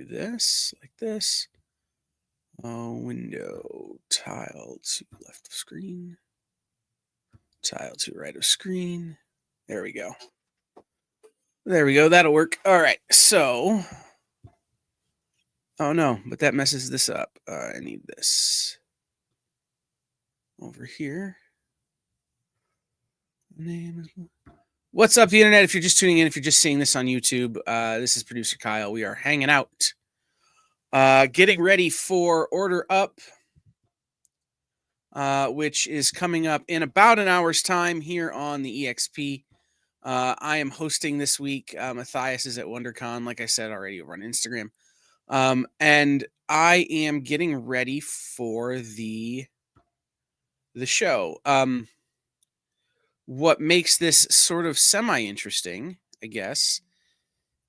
this like this. Window tile to left of screen, tile to right of screen. There we go. There we go. That'll work. All right. So, oh no, but that messes this up. I need this over here. Name is. What's up, the internet? If you're just tuning in, if you're just seeing this on YouTube, this is producer Kyle. We are hanging out, getting ready for Order Up, which is coming up in about an hour's time here on the EXP. I am hosting this week. Matthias is at WonderCon, like I said already, over on Instagram. And I am getting ready for the show. What makes this sort of semi-interesting, I guess,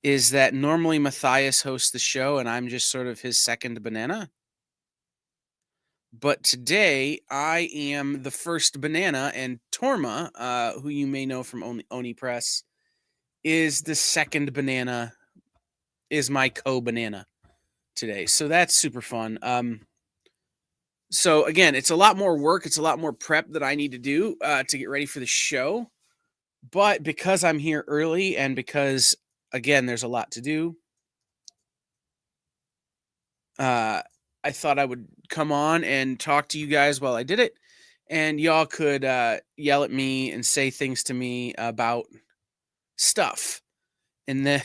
is that normally Matthias hosts the show and I'm just sort of his second banana. But today I am the first banana, and Torma, who you may know from Oni Press, is the second banana, is my co-banana today. So that's super fun. So again, it's a lot more work. It's a lot more prep that I need to do to get ready for the show. But because I'm here early and because, again, there's a lot to do, I thought I would come on and talk to you guys while I did it. And y'all could yell at me and say things to me about stuff. And then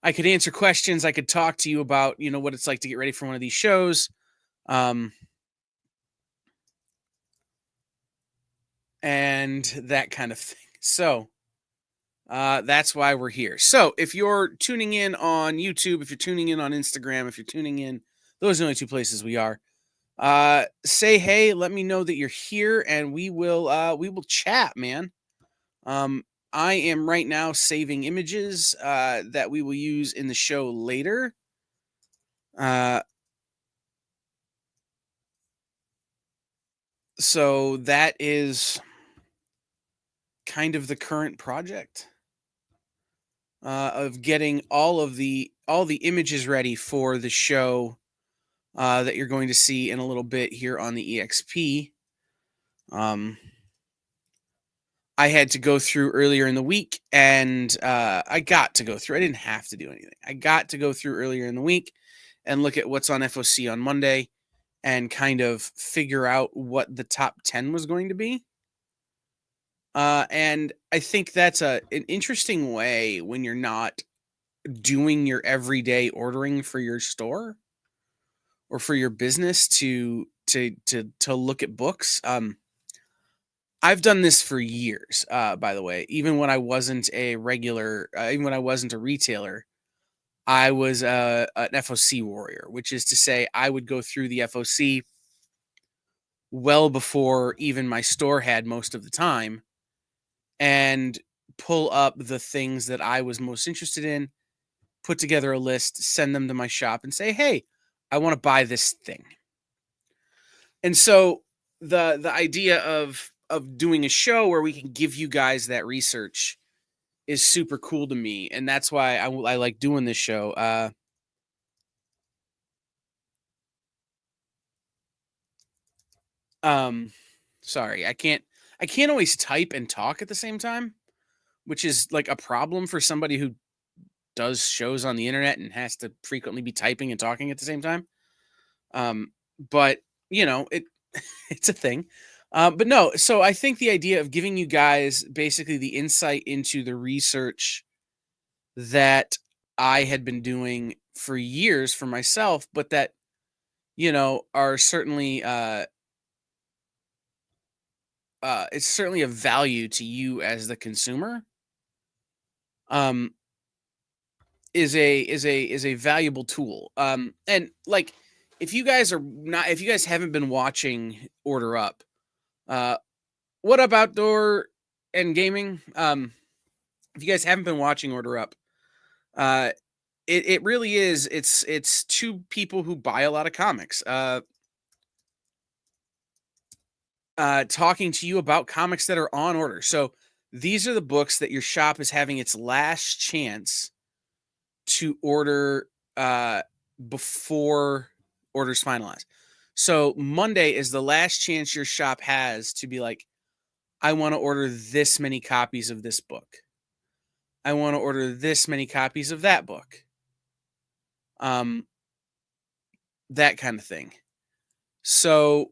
I could answer questions. I could talk to you about, what it's like to get ready for one of these shows. And that kind of thing. So that's why we're here. So if you're tuning in on YouTube, if you're tuning in on Instagram, if you're tuning in, those are the only two places we are. Say hey, let me know that you're here, and we will chat, man. I am right now saving images that we will use in the show later. So that is kind of the current project of getting all the images ready for the show that you're going to see in a little bit here on the EXP. I had to go through earlier in the week, and I got to go through. I didn't have to do anything. I got to go through earlier in the week and look at what's on FOC on Monday and kind of figure out what the top 10 was going to be. And I think that's an interesting way when you're not doing your everyday ordering for your store or for your business to look at books. I've done this for years, by the way. Even when I wasn't a regular, even when I wasn't a retailer, I was an FOC warrior, which is to say I would go through the FOC well before even my store had most of the time and pull up the things that I was most interested in, put together a list, send them to my shop and say, hey, I want to buy this thing. And so the idea of doing a show where we can give you guys that research is super cool to me. And that's why I like doing this show. Sorry, I can't always type and talk at the same time, which is like a problem for somebody who does shows on the internet and has to frequently be typing and talking at the same time. But it it's a thing. But no, so I think the idea of giving you guys basically the insight into the research that I had been doing for years for myself, but that, are certainly, it's certainly of value to you as the consumer, is a valuable tool. And like, if you guys haven't been watching Order Up, what up outdoor and gaming? If you guys haven't been watching Order Up, it really is. It's two people who buy a lot of comics, talking to you about comics that are on order. So these are the books that your shop is having its last chance to order uh, before orders finalized. So Monday is the last chance your shop has to be like, I want to order this many copies of this book. I want to order this many copies of that book. Um, that kind of thing. So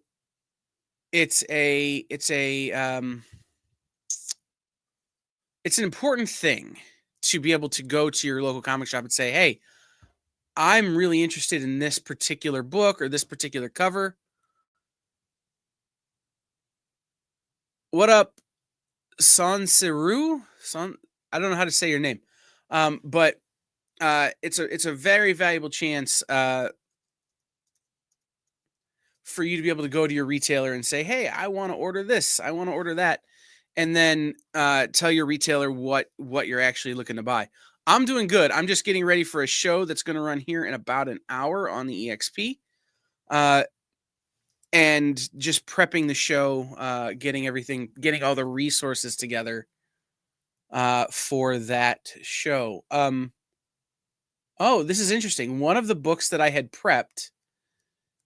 it's an important thing to be able to go to your local comic shop and say, "Hey, I'm really interested in this particular book or this particular cover. What up, Sanseru? San I don't know how to say your name. But it's a very valuable chance for you to be able to go to your retailer and say, "Hey, I want to order this. I want to order that." And then tell your retailer what you're actually looking to buy. I'm doing good. I'm just getting ready for a show that's going to run here in about an hour on the EXP. Uh, and just prepping the show, getting all the resources together for that show. Oh, this is interesting. One of the books that I had prepped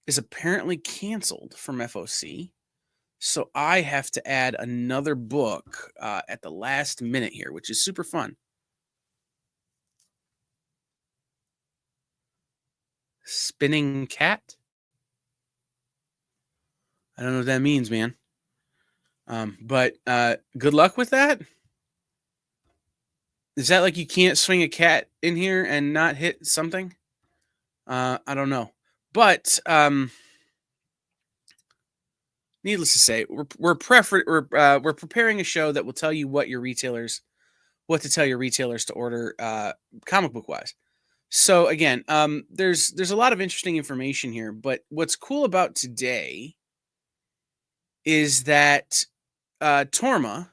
is apparently canceled from FOC. So I have to add another book at the last minute here, which is super fun. Spinning cat? I don't know what that means, man. But good luck with that. Is that like you can't swing a cat in here and not hit something? I don't know. But needless to say, we're preparing a show that will tell you what to tell your retailers to order comic book wise. So again, there's a lot of interesting information here, but what's cool about today is that Torma,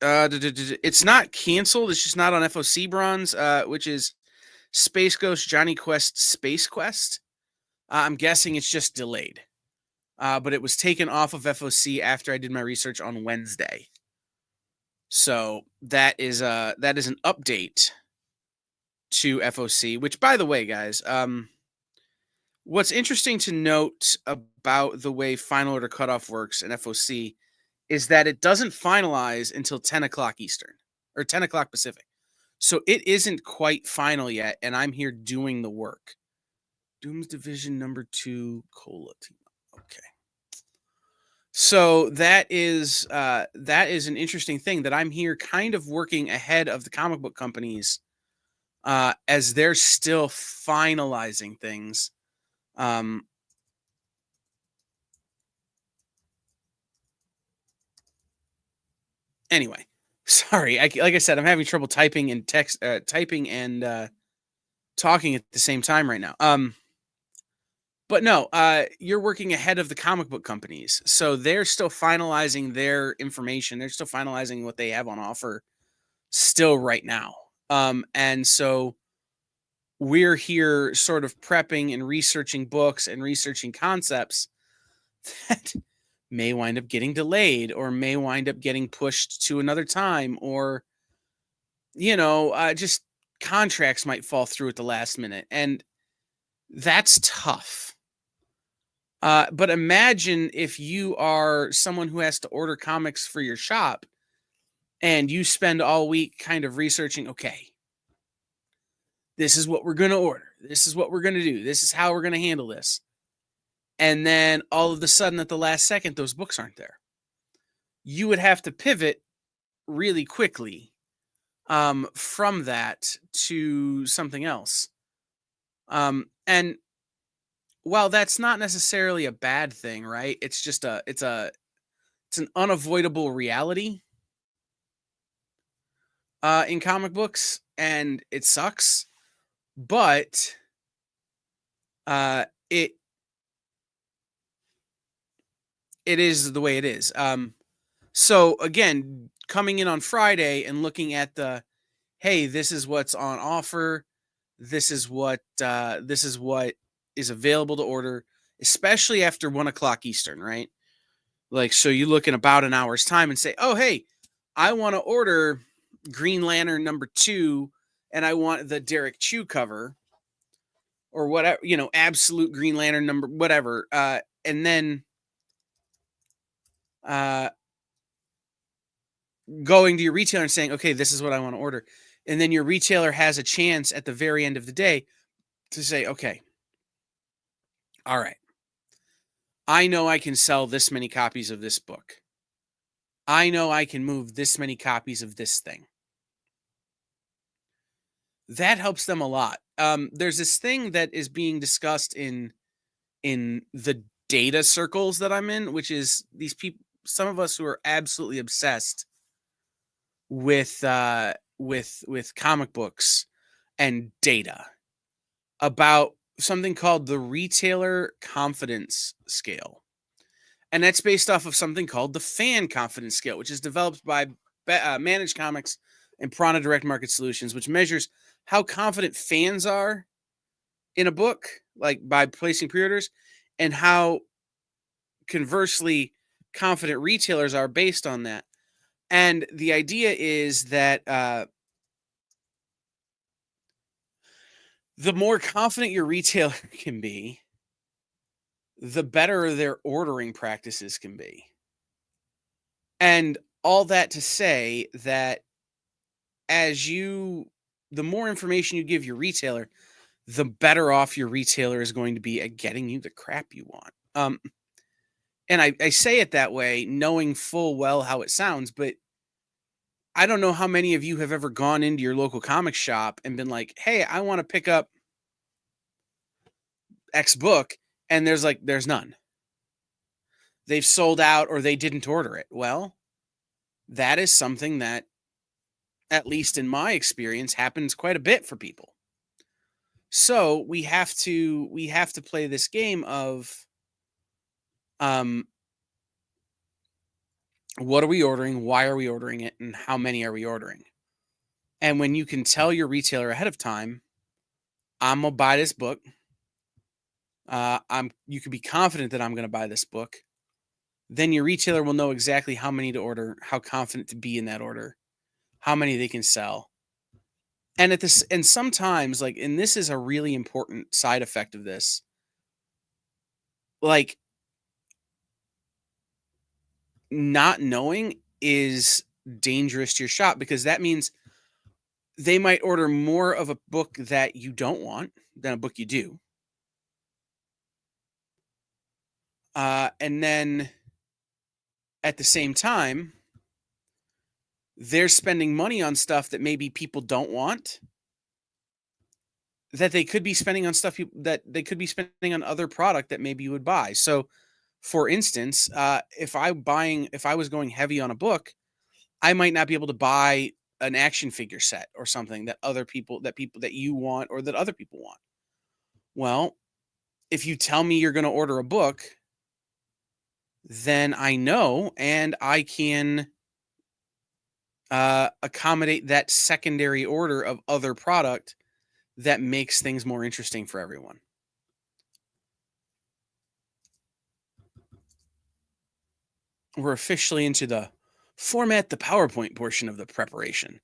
it's not canceled. It's just not on FOC Bronze, which is Space Ghost Johnny Quest Space Quest. I'm guessing it's just delayed, but it was taken off of FOC after I did my research on Wednesday. So that is an update to FOC. Which, by the way, guys, what's interesting to note about the way final order cutoff works in FOC is that it doesn't finalize until 10 o'clock Eastern or 10 o'clock Pacific. So it isn't quite final yet, and I'm here doing the work. Doom's Division number 2, Cola team. Okay. So that is an interesting thing that I'm here kind of working ahead of the comic book companies as they're still finalizing things. Anyway, sorry. Like I said, I'm having trouble typing and typing and talking at the same time right now. But no, you're working ahead of the comic book companies, so they're still finalizing their information. They're still finalizing what they have on offer, still right now. And so we're here, sort of prepping and researching books and researching concepts that may wind up getting delayed or may wind up getting pushed to another time, or just contracts might fall through at the last minute, and that's tough. But imagine if you are someone who has to order comics for your shop and you spend all week kind of researching, okay, this is what we're going to order. This is what we're going to do. This is how we're going to handle this. And then all of a sudden at the last second, those books aren't there. You would have to pivot really quickly from that to something else. And while that's not necessarily a bad thing, right? It's just it's an unavoidable reality in comic books, and it sucks, but it is the way it is. So again, coming in on Friday and looking at hey, this is what's on offer. This is what is available to order, especially after 1 o'clock Eastern, right? Like, so you look in about an hour's time and say, oh, hey, I want to order Green Lantern number 2 and I want the Derek Chew cover or whatever, absolute Green Lantern number, whatever. And then going to your retailer and saying, okay, this is what I want to order. And then your retailer has a chance at the very end of the day to say, okay, all right, I know I can sell this many copies of this book. I know I can move this many copies of this thing. That helps them a lot. There's this thing that is being discussed in the data circles that I'm in, which is these people, some of us who are absolutely obsessed with comic books and data, about something called the retailer confidence scale. And that's based off of something called the fan confidence scale, which is developed by Managed Comics and Prana Direct Market Solutions, which measures how confident fans are in a book, like by placing pre-orders, and how conversely confident retailers are based on that. And the idea is that the more confident your retailer can be, the better their ordering practices can be. And all that to say that the more information you give your retailer, the better off your retailer is going to be at getting you the crap you want. And I say it that way, knowing full well how it sounds, but I don't know how many of you have ever gone into your local comic shop and been like, hey, I want to pick up X book, and there's none. They've sold out or they didn't order it. Well, that is something that, at least in my experience, happens quite a bit for people. So we have to play this game of what are we ordering, why are we ordering it, and how many are we ordering? And when you can tell your retailer ahead of time, I'm gonna buy this book. You can be confident that I'm gonna buy this book. Then your retailer will know exactly how many to order, how confident to be in that order, how many they can sell. And sometimes, and this is a really important side effect of this, like, not knowing is dangerous to your shop, because that means they might order more of a book that you don't want than a book you do. And then at the same time, they're spending money on stuff that maybe people don't want, that they could be spending on stuff that they could be spending on other product that maybe you would buy. So, for instance, if I was going heavy on a book, I might not be able to buy an action figure set or something that people that you want or that other people want. Well, if you tell me you're going to order a book, then I know, and I can accommodate that secondary order of other product that makes things more interesting for everyone. We're officially into the format the PowerPoint portion of the preparation,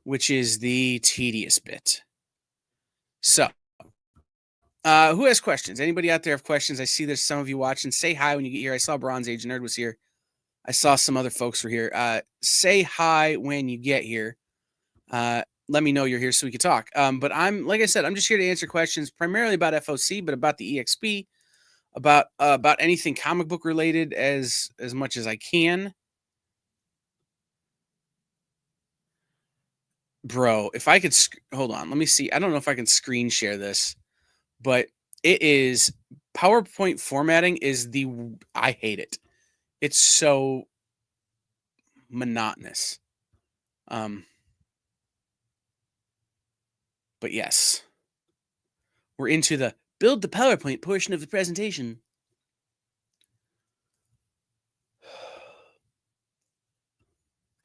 which is the tedious bit. So, who has questions? Anybody out there have questions? I see there's some of you watching. Say hi when you get here. I saw Bronze Age Nerd was here. I saw some other folks were here. Say hi when you get here. Let me know you're here so we can talk. But like I said, I'm just here to answer questions primarily about FOC, but about the EXP, about anything comic book related as much as I can. Bro, if I could hold on, let me see. I don't know if I can screen share this, but it is PowerPoint formatting is I hate it. It's so monotonous. But yes, we're into the build the PowerPoint portion of the presentation.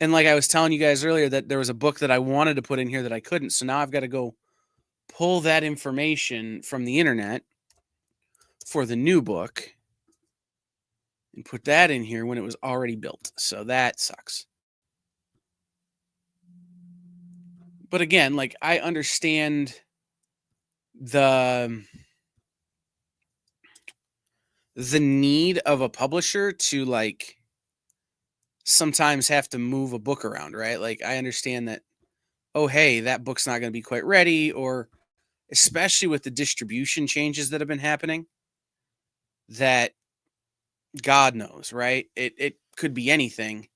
And like I was telling you guys earlier, that there was a book that I wanted to put in here that I couldn't. So now I've got to go pull that information from the internet for the new book and put that in here when it was already built. So that sucks. But again, like I understand the need of a publisher to like sometimes have to move a book around, right? Like I understand that, oh hey, that book's not going to be quite ready, or especially with the distribution changes that have been happening, that God knows, right? It could be anything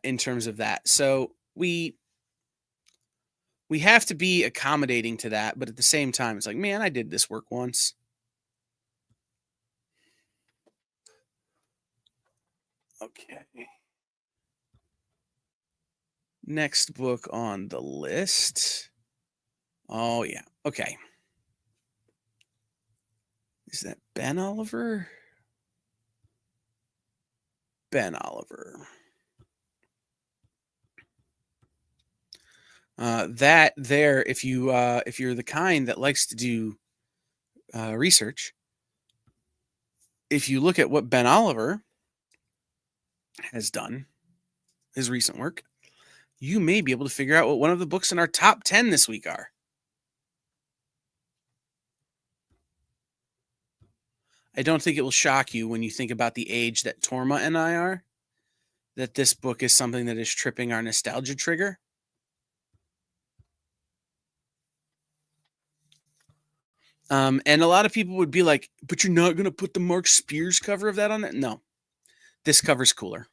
in terms of that. So we have to be accommodating to that, but at the same time, it's like, man, I did this work once. Okay. Next book on the list. Oh yeah. Okay. Is that Ben Oliver? Ben Oliver. That there, if you're the kind that likes to do research, if you look at what Ben Oliver has done, his recent work, you may be able to figure out what one of the books in our top 10 this week are. I don't think it will shock you when you think about the age that Torma and I are, that this book is something that is tripping our nostalgia trigger. And a lot of people would be like, but you're not going to put the Mark Spears cover of that on it? No, this cover's cooler.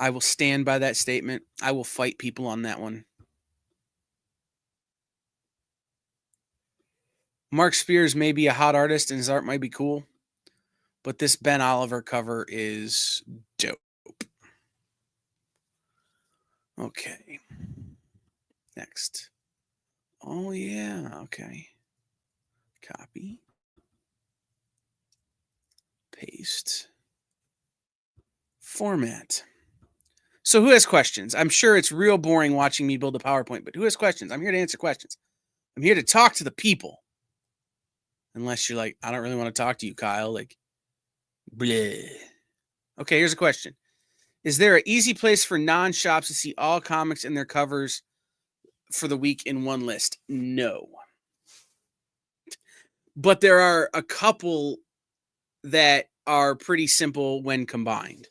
I will stand by that statement. I will fight people on that one. Mark Spears may be a hot artist and his art might be cool, but this Ben Oliver cover is dope. Okay. Next. Oh, yeah. Okay. Copy. Paste. Format. So who has questions? I'm sure it's real boring watching me build a PowerPoint, but who has questions? I'm here to answer questions. I'm here to talk to the people. Unless you're like, I don't really want to talk to you, Kyle. Like, bleh. Okay, here's a question. Is there an easy place for non-shops to see all comics and their covers for the week in one list? No. But there are a couple that are pretty simple when combined.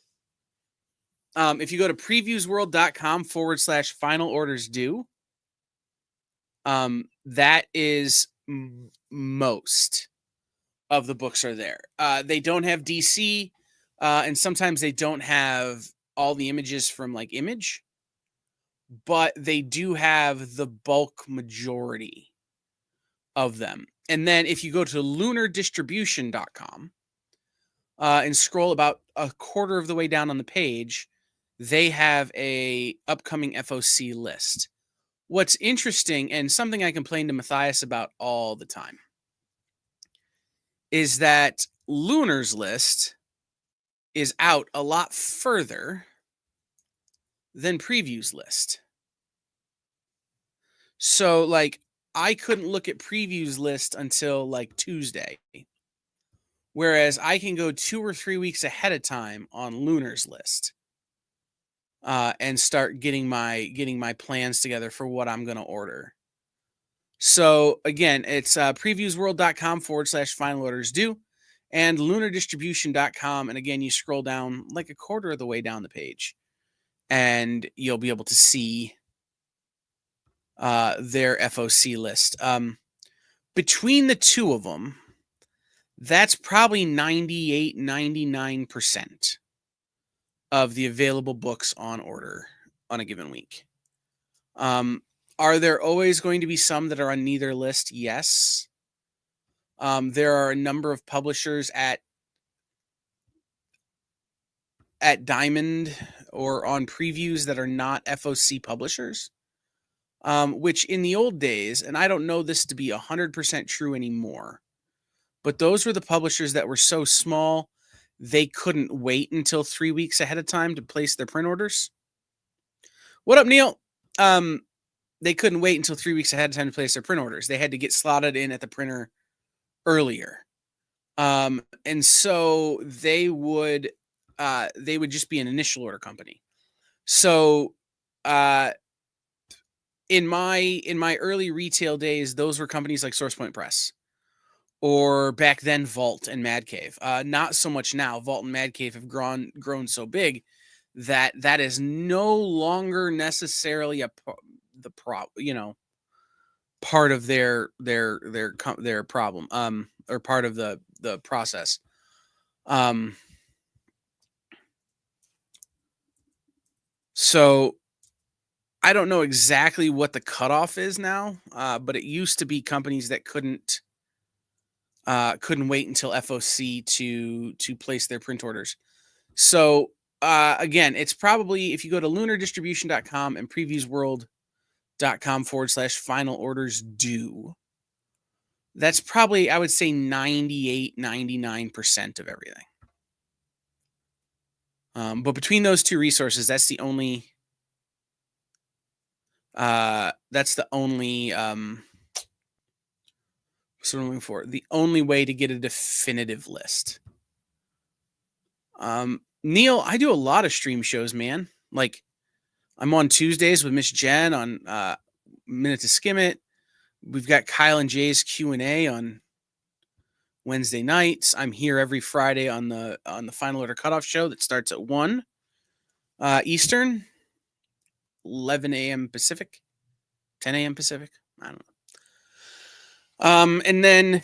If you go to previewsworld.com/final orders due, that is most of the books are there. They don't have DC, and sometimes they don't have all the images from like Image, but they do have the bulk majority of them. And then if you go to lunardistribution.com and scroll about a quarter of the way down on the page, they have a upcoming FOC list. What's interesting, and something I complain to Matthias about all the time, is that Lunar's list is out a lot further than Preview's list. So, like, I couldn't look at Preview's list until like Tuesday, whereas I can go 2 or 3 weeks ahead of time on Lunar's list and start getting my plans together for what I'm going to order. So again, it's previewsworld.com/final orders due and lunardistribution.com. And again, you scroll down like a quarter of the way down the page and you'll be able to see their FOC list. Between the two of them, that's probably 98, 99% of the available books on order on a given week. Are there always going to be some that are on neither list? Yes. There are a number of publishers at Diamond or on Previews that are not FOC publishers, which in the old days, and I don't know this to be 100% true anymore, but those were the publishers that were so small they couldn't wait until 3 weeks ahead of time to place their print orders. What up, Neil? They couldn't wait until 3 weeks ahead of time to place their print orders. They had to get slotted in at the printer earlier. And so they would just be an initial order company. So in my early retail days, those were companies like SourcePoint Press, or back then Vault and Mad Cave. Not so much now. Vault and Mad Cave have grown so big that that is no longer necessarily part of their problem, or part of the process. So I don't know exactly what the cutoff is now, but it used to be companies that couldn't wait until FOC to place their print orders. So again, it's probably, if you go to lunardistribution.com and previewsworld.com/final orders due, that's probably, I would say, 98-99% of everything. But between those two resources, that's the only what's what I'm looking for, the only way to get a definitive list. Neil, I do a lot of stream shows, man. Like, I'm on Tuesdays with Miss Jen on Minute to Skim It. We've got Kyle and Jay's Q&A on Wednesday nights. I'm here every Friday on the Final Order Cutoff show that starts at 1 Eastern, 11 a.m. Pacific, 10 a.m. Pacific. I don't know. And then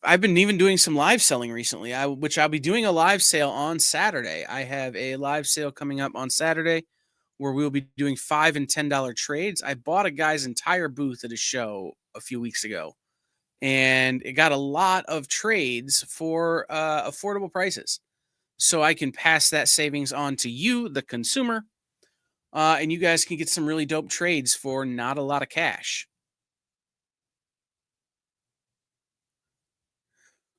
I've been even doing some live selling recently, which I'll be doing a live sale on Saturday. I have a live sale coming up on Saturday where we'll be doing $5 and $10 trades. I bought a guy's entire booth at a show a few weeks ago, and it got a lot of trades for affordable prices. So I can pass that savings on to you, the consumer, and you guys can get some really dope trades for not a lot of cash.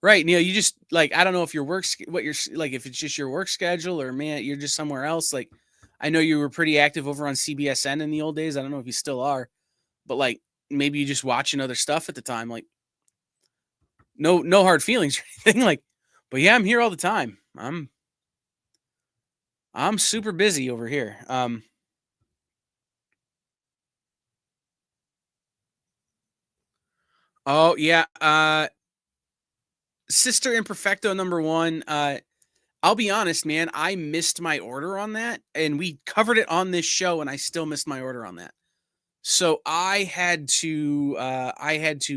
Right, Neil, you just, like, I don't know if your what you're like, if it's just your work schedule, or man, you're just somewhere else. Like, I know you were pretty active over on CBSN in the old days. I don't know if you still are, but like, maybe you just watching other stuff at the time. Like, no hard feelings or anything. Like, but yeah, I'm here all the time. I'm super busy over here. Oh yeah, Sister Imperfecto #1. I'll be honest, man, I missed my order on that, and we covered it on this show, and I still missed my order on that. So I had to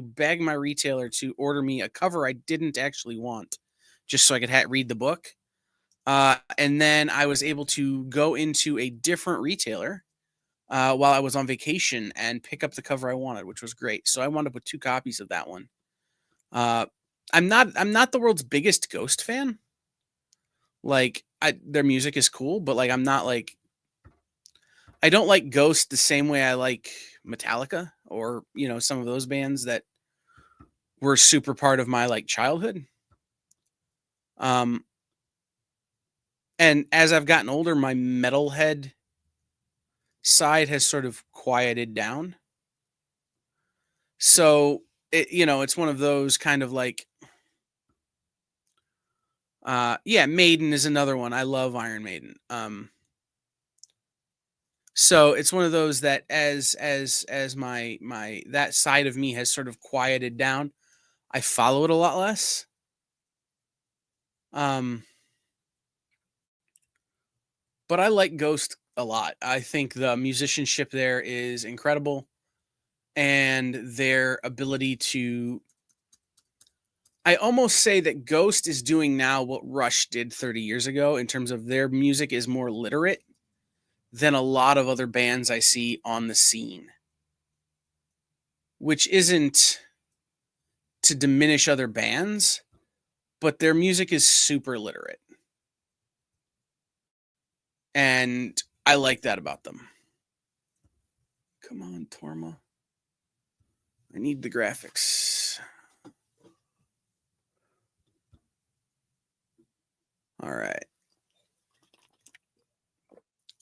beg my retailer to order me a cover I didn't actually want, just so I could read the book. And then I was able to go into a different retailer while I was on vacation and pick up the cover I wanted, which was great. So I wound up with 2 copies of that one. I'm not the world's biggest Ghost fan. Like, their music is cool, but like, I'm not like, I don't like Ghost the same way I like Metallica, or some of those bands that were super part of my like childhood. And as I've gotten older, my metalhead side has sort of quieted down. So it's one of those kind of like, yeah, Maiden is another one. I love Iron Maiden. So it's one of those that as my that side of me has sort of quieted down, I follow it a lot less. But I like Ghost a lot. I think the musicianship there is incredible, and their ability to, I almost say that Ghost is doing now what Rush did 30 years ago in terms of their music is more literate than a lot of other bands I see on the scene, which isn't to diminish other bands, but their music is super literate. And I like that about them. Come on, Torma. I need the graphics. All right.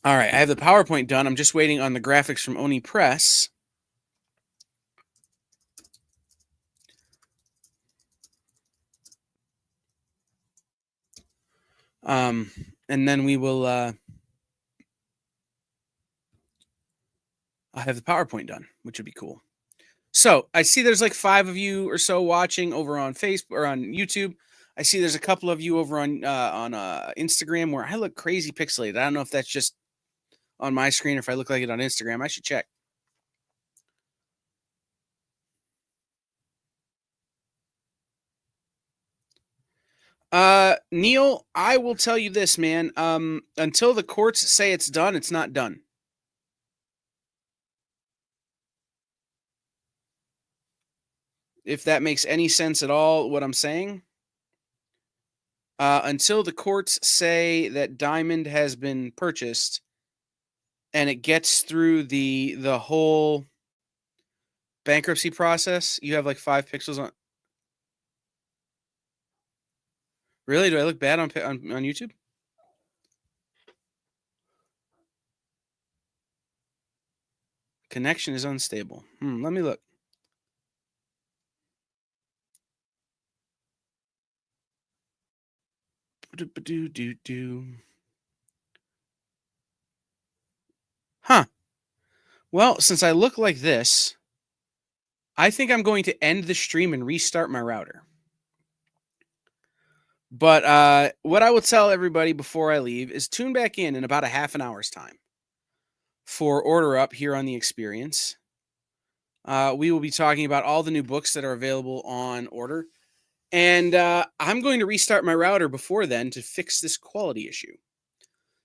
All right, I have the PowerPoint done. I'm just waiting on the graphics from Oni Press. And then we will I have the PowerPoint done, which would be cool. So I see there's like 5 of you or so watching over on Facebook or on YouTube. I see there's a couple of you over on Instagram where I look crazy pixelated. I don't know if that's just on my screen or if I look like it on Instagram. I should check. Neil, I will tell you this, man. Until the courts say it's done, it's not done. If that makes any sense at all, what I'm saying. Until the courts say that Diamond has been purchased and it gets through the whole bankruptcy process, you have like 5 pixels on. Really? Do I look bad on YouTube? Connection is unstable. Let me look. Huh. Well, since I look like this, I think I'm going to end the stream and restart my router. But what I will tell everybody before I leave is tune back in about a half an hour's time for Order Up here on The Experience. We will be talking about all the new books that are available on order. And I'm going to restart my router before then to fix this quality issue.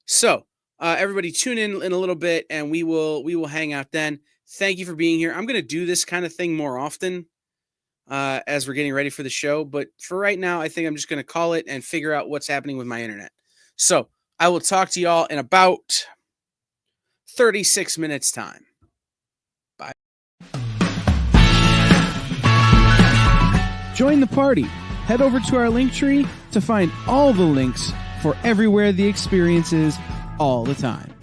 So everybody tune in a little bit and we will hang out then. Thank you for being here. I'm going to do this kind of thing more often as we're getting ready for the show. But for right now, I think I'm just going to call it and figure out what's happening with my internet. So I will talk to y'all in about 36 minutes time. Bye. Join the party. Head over to our Linktree to find all the links for everywhere The Experience is all the time.